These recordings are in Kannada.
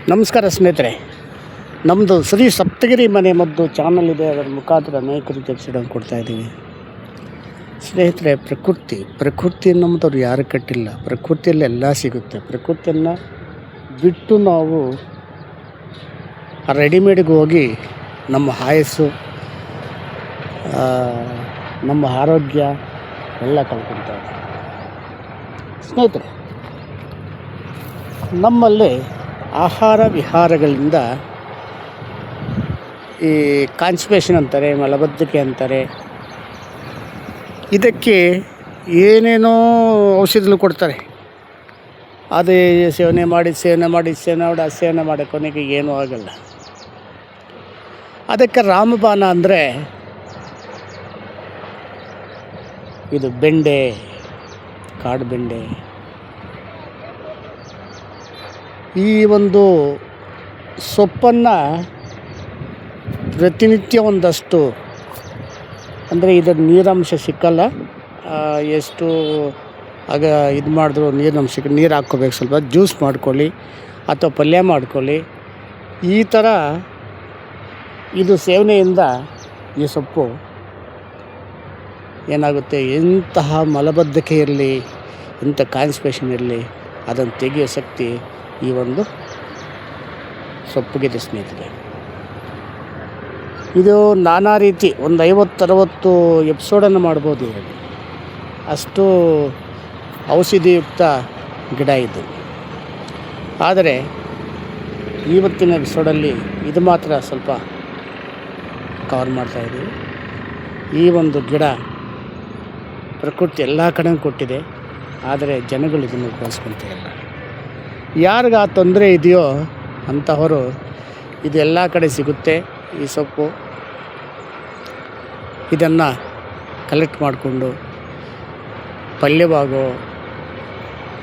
ನಮಸ್ಕಾರ ಸ್ನೇಹಿತರೆ, ನಮ್ಮದು ಶ್ರೀ ಸಪ್ತಗಿರಿ ಮನೆ ಮದ್ದು ಚಾನಲ್ ಇದೆ. ಅದರ ಮುಖಾಂತರ ಅನೇಕ ರೀತಿಯ ಔಷಧಿಗಳನ್ನು ಕೊಡ್ತಾಯಿದ್ದೀವಿ ಸ್ನೇಹಿತರೆ. ಪ್ರಕೃತಿ ನಮ್ಮದವ್ರು ಯಾರು ಕಟ್ಟಿಲ್ಲ. ಪ್ರಕೃತಿಯಲ್ಲಿ ಎಲ್ಲ ಸಿಗುತ್ತೆ. ಪ್ರಕೃತಿಯನ್ನು ಬಿಟ್ಟು ನಾವು ರೆಡಿಮೇಡ್ಗೆ ಹೋಗಿ ನಮ್ಮ ಆಯಸ್ಸು, ನಮ್ಮ ಆರೋಗ್ಯ ಎಲ್ಲ ಕಳ್ಕೊಳ್ತಾ ಇದೆ ಸ್ನೇಹಿತರೆ. ನಮ್ಮಲ್ಲಿ ಆಹಾರ ವಿಹಾರಗಳಿಂದ ಈ ಕಾನ್ಸ್ಟಿಪೇಷನ್ ಅಂತಾರೆ, ಮಲಬದ್ಧತೆ ಅಂತಾರೆ, ಇದಕ್ಕೆ ಏನೇನೋ ಔಷಧಿಗಳು ಕೊಡ್ತಾರೆ. ಅದೇ ಸೇವನೆ ಮಾಡಿ ಕೊನೆಗೆ ಏನೂ ಆಗಲ್ಲ. ಅದಕ್ಕೆ ರಾಮಬಾಣ ಅಂದರೆ ಇದು ಬೆಂಡೆ, ಕಾಡು ಬೆಂಡೆ. ಈ ಒಂದು ಸೊಪ್ಪನ್ನು ಪ್ರತಿನಿತ್ಯ ಒಂದಷ್ಟು, ಅಂದರೆ ಇದರ ನೀರಂಶ ಸಿಕ್ಕಲ್ಲ. ಎಷ್ಟು ಆಗ ಇದು ಮಾಡಿದ್ರು ನೀರಿನಂಶಕ್ಕೆ ನೀರು ಹಾಕ್ಕೋಬೇಕು. ಸ್ವಲ್ಪ ಜ್ಯೂಸ್ ಮಾಡ್ಕೊಳ್ಳಿ ಅಥವಾ ಪಲ್ಯ ಮಾಡ್ಕೊಳ್ಳಿ. ಈ ಥರ ಇದು ಸೇವನೆಯಿಂದ ಈ ಸೊಪ್ಪು ಏನಾಗುತ್ತೆ, ಎಂತಹ ಮಲಬದ್ಧತೆ ಇರಲಿ, ಎಂಥ ಕಾನ್ಸ್ಟಿಪೇಷನ್ ಇರಲಿ, ಅದನ್ನು ತೆಗೆಯೋ ಶಕ್ತಿ ಈ ಒಂದು ಸೊಪ್ಪಿಗಿದೆ ಸ್ನೇಹಿತರೆ. ಇದು ನಾನಾ ರೀತಿ ಒಂದು 50-60 ಎಪಿಸೋಡನ್ನು ಮಾಡ್ಬೋದು ಇವಾಗ. ಅಷ್ಟು ಔಷಧಿಯುಕ್ತ ಗಿಡ ಇದು. ಆದರೆ ಇವತ್ತಿನ ಎಪಿಸೋಡಲ್ಲಿ ಇದು ಮಾತ್ರ ಸ್ವಲ್ಪ ಕವರ್ ಮಾಡ್ತಾಯಿದ್ದೀವಿ. ಈ ಒಂದು ಗಿಡ ಪ್ರಕೃತಿ ಎಲ್ಲ ಕಡೆ ಕೊಟ್ಟಿದೆ, ಆದರೆ ಜನಗಳು ಇದನ್ನು ಉಪಯೋಗಿಸ್ಕೊಳ್ತಾ ಇಲ್ಲ. ಯಾರಿಗೆ ಆ ತೊಂದರೆ ಇದೆಯೋ ಅಂಥವರು ಇದೆಲ್ಲ ಕಡೆ ಸಿಗುತ್ತೆ. ಈ ಸೊಪ್ಪು ಇದನ್ನು ಕಲೆಕ್ಟ್ ಮಾಡಿಕೊಂಡು ಪಲ್ಯವಾಗೋ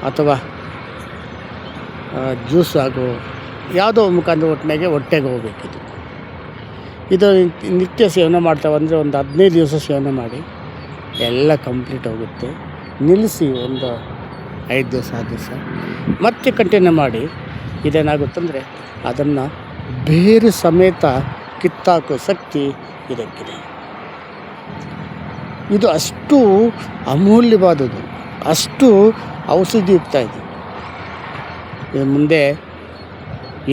ಅಥವಾ ಜ್ಯೂಸ್ ಆಗೋ ಯಾವುದೋ ಮುಖಾಂತರ ಹೊಟ್ಟೆಗೆ ಹೋಗಬೇಕಿದು. ಇದು ನಿತ್ಯ ಸೇವನೆ ಮಾಡ್ತಾ ಬಂದರೆ ಒಂದು 15 ದಿವಸ ಸೇವನೆ ಮಾಡಿ ಎಲ್ಲ ಕಂಪ್ಲೀಟ್ ಹೋಗುತ್ತೆ. ನಿಲ್ಲಿಸಿ ಒಂದು 5 ದಿವಸ 6 ದಿವಸ ಮತ್ತೆ ಕಂಟಿನ್ಯೂ ಮಾಡಿ. ಇದೇನಾಗುತ್ತಂದರೆ ಅದನ್ನು ಬೇರು ಸಮೇತ ಕಿತ್ತಾಕೋ ಶಕ್ತಿ ಇದಕ್ಕಿದೆ. ಇದು ಅಷ್ಟು ಅಮೂಲ್ಯವಾದದ್ದು, ಅಷ್ಟು ಔಷಧಿಯುಕ್ತ ಇದು. ಮುಂದೆ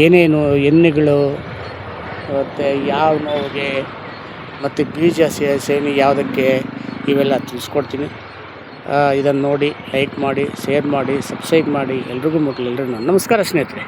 ಏನೇನು ಎಣ್ಣೆಗಳು ಮತ್ತು ಯಾವ ನೋವಿಗೆ ಮತ್ತು ಬೀಜ ಸೇವನೆ ಯಾವುದಕ್ಕೆ, ಇವೆಲ್ಲ ತಿಳಿಸ್ಕೊಡ್ತೀನಿ. ಇದನ್ನು ನೋಡಿ ಲೈಕ್ ಮಾಡಿ, ಶೇರ್ ಮಾಡಿ, ಸಬ್ಸ್ಕ್ರೈಬ್ ಮಾಡಿ. ಎಲ್ರಿಗೂ ಮುಟ್ಲಿ. ನಮಸ್ಕಾರ ಸ್ನೇಹಿತರೆ.